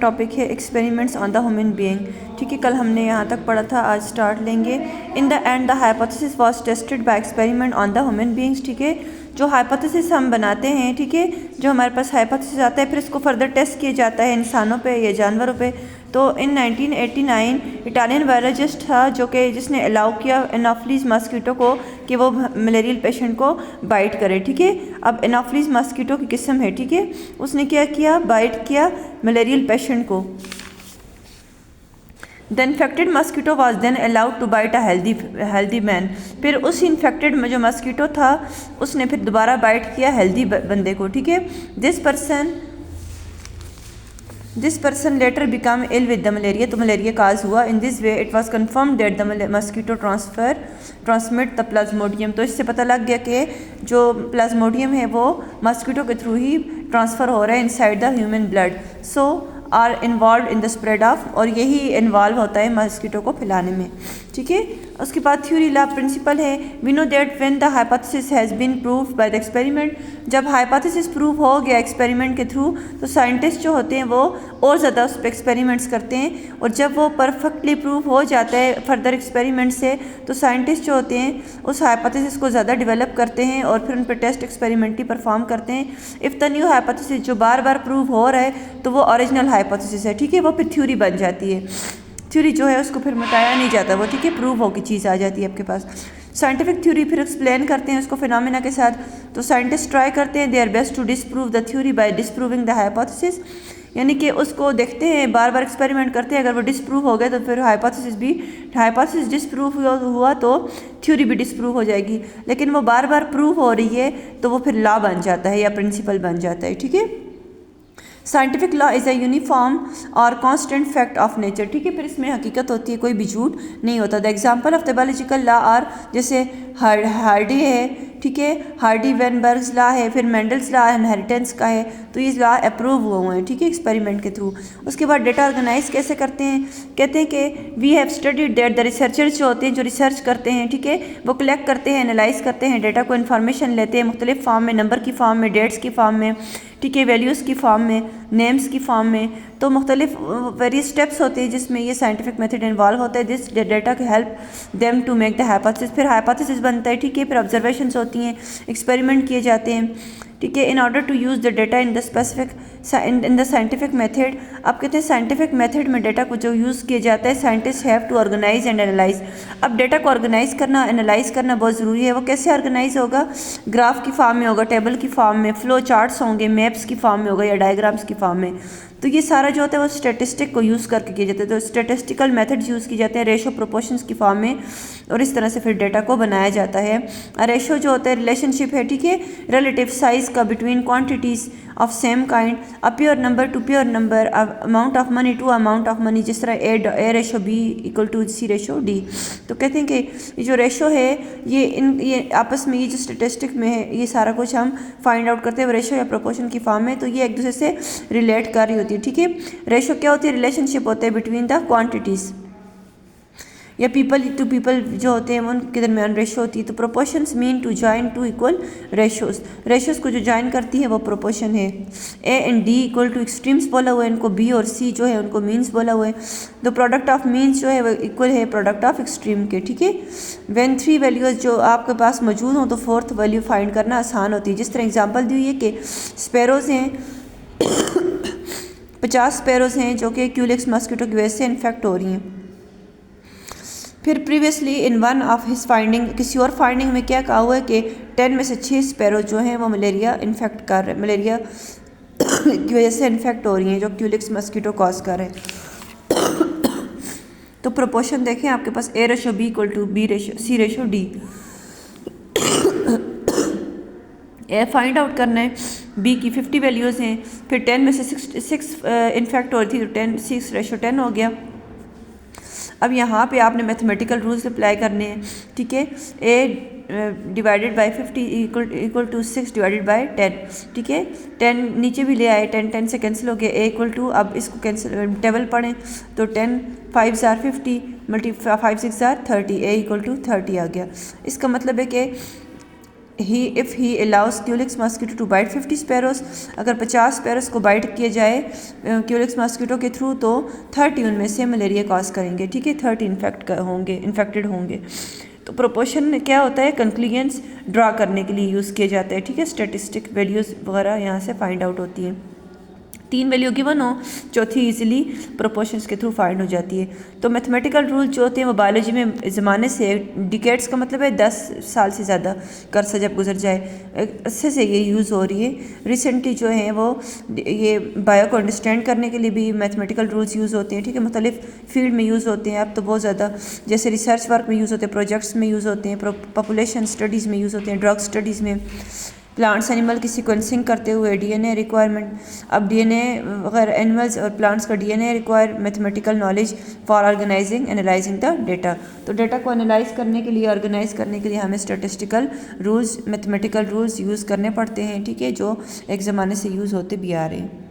Topic है experiments on the human being. ठीक है, कल हमने यहाँ तक पढ़ा था, आज स्टार्ट लेंगे। In the end the hypothesis was tested by experiment on the human beings. ठीक है, जो हाइपोथेसिस हम बनाते हैं, ठीक है, जो हमारे पास हाइपोथेसिस आता है फिर इसको फर्दर टेस्ट किया जाता है इंसानों पे या जानवरों पे। तो इन 1989 इटालियन बायोलॉजिस्ट था जो कि जिसने अलाउ किया एनाफिलीज मस्कीटो को कि वो मलेरियल पेशेंट को बाइट करे। ठीक है, अब एनाफिलीज मस्कीटो की किस्म है, ठीक है, उसने क्या किया, बाइट किया मलेरियल पेशेंट को। The infected mosquito was then allowed to bite a healthy man. फिर उस इन्फेक्टेड जो मस्कीटो था उसने फिर दोबारा बाइट किया हेल्दी बंदे को। ठीक है, this person later become ill with the malaria, तो मलेरिया काज हुआ। In this way it was confirm that the mosquito transmit the plasmodium. तो इससे पता लग गया कि जो प्लाज्मोडियम है वो मस्कीटो के थ्रू ही ट्रांसफ़र हो रहा है inside the human blood. So are involve in the spread of, और यही इन्वॉल्व होता है मस्कीटो को फैलाने में। ठीक है, उसके बाद थ्योरी ला प्रिंसिपल है, we know that when the hypothesis has been proved by the experiment. जब हाइपोथेसिस प्रूव हो गया एक्सपेरिमेंट के थ्रू तो साइंटिस्ट जो होते हैं वो और ज़्यादा उस पर एक्सपेरिमेंट्स करते हैं, और जब वो परफेक्टली प्रूव हो जाता है फर्दर एक्सपेरिमेंट से तो साइंटिस्ट जो होते हैं उस हाइपोथेसिस को ज़्यादा डेवलप करते हैं और फिर उन पर टेस्ट एक्सपेरिमेंटली परफॉर्म करते हैं। इफ़ द न्यू हाइपोथेसिस जो बार बार प्रूव हो रहा है तो वो ओरिजिनल हाइपोथेसिस है। ठीक है, वो फिर थ्योरी बन जाती है। थ्योरी जो है उसको फिर मिटाया नहीं जाता, वो ठीक है प्रूव हो की चीज़ आ जाती है आपके पास। साइंटिफिक थ्योरी फिर एक्सप्लेन करते हैं उसको फिनोमेना के साथ। तो साइंटिस्ट ट्राई करते हैं they are best to disprove the theory by disproving the hypothesis, यानी कि उसको देखते हैं बार बार एक्सपेरिमेंट करते हैं, अगर वो डिसप्रूव हो गया तो फिर हाइपोथेसिस डिसप्रूव हुआ तो थ्योरी भी डिसप्रूव हो जाएगी। लेकिन वो बार बार प्रूव हो रही है तो वो फिर लॉ बन जाता है या प्रिंसिपल बन जाता है। ठीक है, scientific law is a uniform और कांस्टेंट फैक्ट ऑफ नेचर। ठीक है, फिर इसमें हकीकत होती है, कोई भी झूठ नहीं होता। The example of the biological law are, जैसे हार्डी है, ठीक है, हार्डी वेनबर्ग्स लॉ है, फिर मेंडल्स लॉ इनहेरिटेंस का है, तो ये लॉ अप्रूव हुए हैं, ठीक है, एक्सपेरिमेंट के थ्रू। उसके बाद डेटा ऑर्गेनाइज कैसे करते हैं, कहते हैं कि we have studied that the researchers जो होते हैं जो रिसर्च करते हैं, ठीक है, वो कलेक्ट करते हैं, एनालाइज करते हैं डेटा को, इन्फॉर्मेशन लेते हैं मुख्तलिफ फॉर्म में, नंबर की फॉर्म में, डेट्स की फॉर्म में, ठीक है, वैल्यूज़ की फॉर्म में, नेम्स की फॉर्म में। तो मुख्तलिफ वेरियस स्टेप्स होते हैं जिसमें ये साइंटिफिक मेथड इन्वॉल्व होता है। दिस डेटा के help them to make the hypothesis, फिर हाइपोथेसिस बनता है। ठीक है, फिर ऑब्जर्वेशंस होती हैं, एक्सपेरिमेंट किए जाते हैं। ठीक है, in order to use the data in the scientific method. अब कहते हैं साइंटिफिक मेथड में डेटा को जो यूज़ किया जाता है, scientist have to organise and analyse. अब डेटा को ऑर्गेनाइज करना, एनालाइज करना बहुत ज़रूरी है। वो कैसे ऑर्गेनाइज होगा, ग्राफ की फॉर्म में होगा, टेबल की फॉर्म में, फ्लो चार्ट्स होंगे, मैप्स की फॉर्म में होगा या डायग्राम्स की फॉर्म में। तो ये सारा जो होता है वो स्टैटिस्टिक को यूज़ करके किया जाता है। तो स्टैटिस्टिकल मेथड्स यूज़ किए जाते हैं रेशो प्रोपोर्शंस की फॉर्म में, और इस तरह से फिर डेटा को बनाया जाता है। रेशो जो होता है रिलेशनशिप है, ठीक है, रिलेटिव साइज का between quantities of same kind, a pure number to pure number, amount of money to amount of money, जिस तरह a ratio b equal to c ratio d. तो कहते हैं कि ये जो रेशो है ये आपस में, ये जो स्टेटिस्टिक में है, ये सारा कुछ हम फाइंड आउट करते हैं रेशो या प्रोपोर्शन की फॉर्म में। तो ये एक दूसरे से रिलेट कर रही होती है। ठीक है, रेशो क्या होती है, रिलेशनशिप होते हैं बिटवीन द क्वांटिटीज़, या पीपल टू पीपल जो होते हैं उनके दरमियान रेशो होती है। तो proportions mean to join two equal ratios को जो जॉइन करती है वो प्रोपोर्शन है। A and D equal to extremes बोला हुआ है इनको, बी और सी जो है उनको मीन्स बोला हुआ है। तो प्रोडक्ट ऑफ मीन्स जो है वो इक्वल है प्रोडक्ट ऑफ एक्सट्रीम के। ठीक है, व्हेन 3 वैल्यूज़ जो आपके पास मौजूद हों तो 4th वैल्यू फाइंड करना आसान होती है। जिस तरह एग्जाम्पल दी हुई है कि स्पैरोज़ हैं 50 स्पैरोज़ हैं जो कि क्यूलेक्स मस्कीटो की वजह से इन्फेक्ट हो रही हैं। फिर previously in one of his finding, किसी और फाइंडिंग में क्या कहा हुआ है कि 10 में से 6 स्पैरो जो हैं वो मलेरिया की वजह से इन्फेक्ट हो रही हैं जो क्यूलेक्स मस्कीटो कॉज कर रहे हैं। तो प्रोपोर्शन देखें आपके पास a ratio b equal to b ratio c ratio d. A find out करना है, बी की 50 वैल्यूज़ हैं, फिर 10 में से 6 इन्फेक्ट हो रही थी तो 6 रेशो 10 हो गया। अब यहाँ पे आपने मैथमेटिकल रूल्स अप्लाई करने हैं। ठीक है, a divided by 50 equal to 6 divided by 10। ठीक है, 10 नीचे भी ले आए, 10 से कैंसिल हो गया, ए इक्वल टू, अब इसको कैंसिल टेबल पढ़ें तो 10 5 ज़ार 50 5 6 ज़ार 30, ए इक्वल टू 30 आ गया। इसका मतलब है कि if he allows culex mosquito to bite 50 sparrows, अगर 50 स्पैरोस को बाइट किए जाए क्यूलिक्स मॉस्किटो के थ्रू तो 30 उनमें से मलेरिया कॉज करेंगे, ठीक है, 30 इन्फेक्टेड होंगे। तो प्रोपोर्शन क्या होता है, कंक्लूजन्स ड्रा करने के लिए यूज़ किए जाते हैं, ठीक है, स्टेटिस्टिक वैल्यूज़ वगैरह यहाँ से फाइंड आउट होती हैं। 3 वैल्यू गिवन हो, चौथी इजीली प्रोपोर्शंस के थ्रू फाइंड हो जाती है। तो मैथमेटिकल रूल जो होते हैं वो बायोलॉजी में ज़माने से, डिकेड्स का मतलब है 10 साल से ज़्यादा कर्सा जब गुजर जाए, अच्छे से ये यूज़ हो रही है। रिसेंटली जो है वो ये बायो को अंडरस्टैंड करने के लिए भी मैथमेटिकल रूल्स यूज़ होते हैं, ठीक है, मुख्तलिफ फील्ड में यूज़ होते हैं अब तो बहुत ज़्यादा, जैसे रिसर्च वर्क में यूज़ होते हैं, प्रोजेक्ट्स में यूज़ होते हैं, पॉपुलेशन स्टडीज़ में यूज़ होते हैं, ड्रग स्टडीज़ में, प्लांट्स एनिमल की सीक्वेंसिंग करते हुए डीएनए रिक्वायरमेंट। अब डीएनए वगैरह एनिमल्स और प्लांट्स का DNA require mathematical knowledge for organising analysing the data. तो डेटा को एनालाइज करने के लिए, ऑर्गेनाइज करने के लिए हमें statistical rules, mathematical rules use करने पड़ते हैं, ठीक है, जो एक ज़माने से यूज़ होते भी आ रहे हैं।